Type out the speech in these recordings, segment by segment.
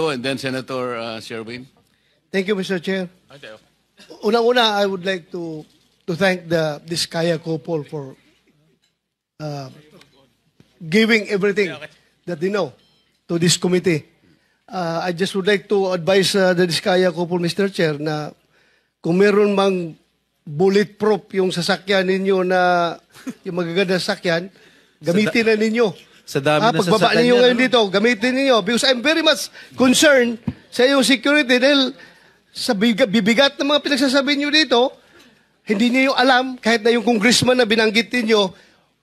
and then Senator Sherwin. Thank you, Mr. Chair. Unang-una, I would like to thank the Diskaya couple for giving everything that they know to this committee. I just would like to advise the Diskaya couple, Mr. Chair, na kung meron mang bulletproof yung sasakyan ninyo na yung magaganda sasakyan, gamitin na ninyo. Sa dami na pagbaba sasakyan ninyo niya, ngayon dito, gamitin ninyo. Because I'm very much concerned sa iyong security dahil sa bibigat ng mga pinagsasabi nyo dito, hindi niyo alam, kahit na yung congressman na binanggit ninyo,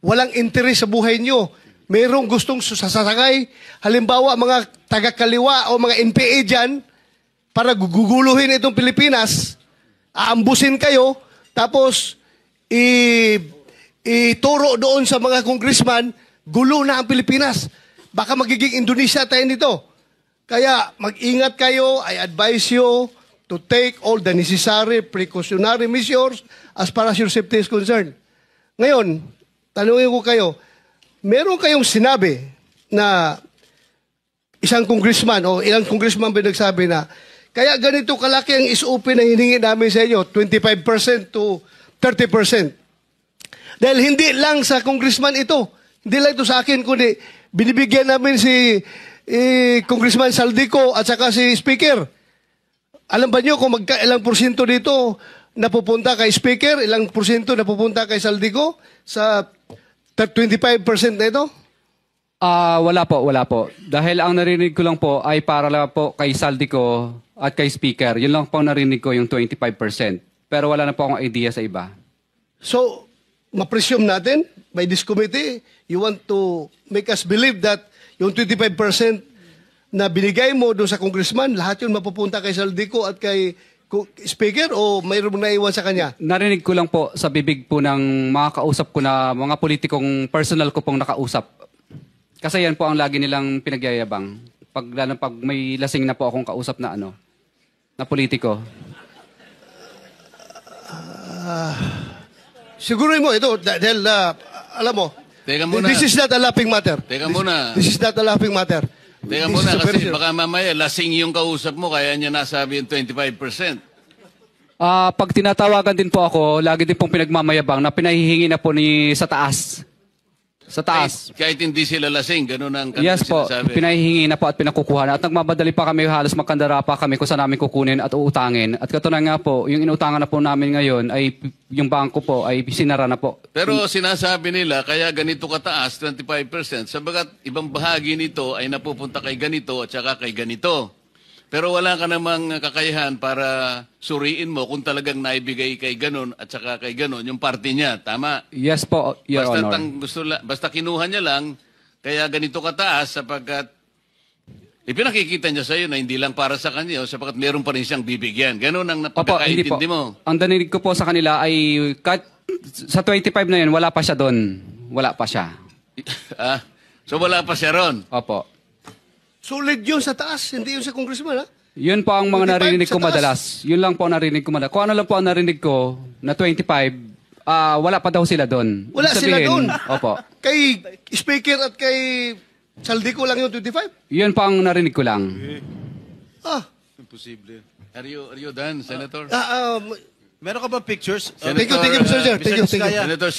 walang interes sa buhay nyo. Mayroong gustong sasakay, halimbawa mga taga-kaliwa o mga NPA dyan, para guguluhin itong Pilipinas, aambusin kayo, tapos ituro doon sa mga congressman, gulo na ang Pilipinas. Baka magiging Indonesia tayo nito. Kaya mag-ingat kayo, I advise you to take all the necessary precautionary measures as far as your safety is concerned. Ngayon, tanungin ko kayo, meron kayong sinabi na isang congressman o ilang congressman ba nagsabi na kaya ganito kalaki ang SOP na hiningi namin sa inyo, 25% to 30%. Dahil hindi lang sa congressman ito, hindi lang ito sa akin, kundi binibigyan namin si Congressman Saldico at saka si Speaker. Alam ba niyo kung ilang porsyento dito napupunta kay Speaker, ilang porsyento napupunta kay Saldico sa 25% na ito? Wala po. Dahil ang narinig ko lang po ay para lang po kay Saldico at kay Speaker. Yun lang po narinig ko yung 25%. Pero wala na po akong idea sa iba. So, ma-presume natin by this committee, you want to make us believe that yung 25% na binigay mo doon sa congressman, lahat yun mapupunta kay Saldico at kay Speaker o mayroon na iwan sa kanya? Narinig ko lang po sa bibig po ng mga kausap ko na mga politikong personal ko pong nakausap. Kasi yan po ang lagi nilang pinagyayabang. Lalo pag may lasing na po akong kausap na na politiko. Siguro mo ito dahil alam mo, Teka muna. this is not a laughing matter. Teka muna. This is not a laughing matter. Teka muna kasi baka mamaya lasing yung kausap mo kaya niya nasabi yung 25%. Pag tinatawagan din po ako, lagi din pong pinagmamayabang na pinahihingi na po sa taas. Sa taas. Kahit hindi sila lasing, ganun ang Yes po, sinasabi. pinahihingi na po at pinakukuha na. At nagmamadali pa kami, halos magkandara pa kami kung saan namin kukunin at uutangin. At katunayan nga po, yung inutangan na po namin ngayon ay yung bangko po ay sinara na po. Pero sinasabi nila, kaya ganito kataas, 25%, sabagat ibang bahagi nito ay napupunta kay ganito at saka kay ganito. Pero wala ka namang kakayahan para suriin mo kung talagang naibigay kay ganon at saka kay ganon yung party niya. Tama? Yes po, Your Honor. Basta kinuha niya lang, kaya ganito kataas sapagkat ipinakikita niya sa iyo na hindi lang para sa kanya, sapagkat meron pa rin siyang bibigyan. Ganon ang napagkakaintindi mo. Ang danilig ko po sa kanila ay sa 25 na yun, wala pa siya doon. Wala pa siya. So wala pa siya ron? Opo. Solid yun sa taas, hindi yun sa congressman, ha? Yun po ang mga 25 narinig ko sa taas. madalas. Yun lang po ang narinig ko madalas. Kung ano lang po ang narinig ko na 25, wala pa daw sila doon. Wala Ibig sila sabihin, doon. Opo. Kay Speaker at kay Saldico lang yung 25? Yun po ang narinig ko lang. Imposible. Are you done, Senator? Meron ka ba pictures? Thank you, Mr. Chair. Thank you. Senator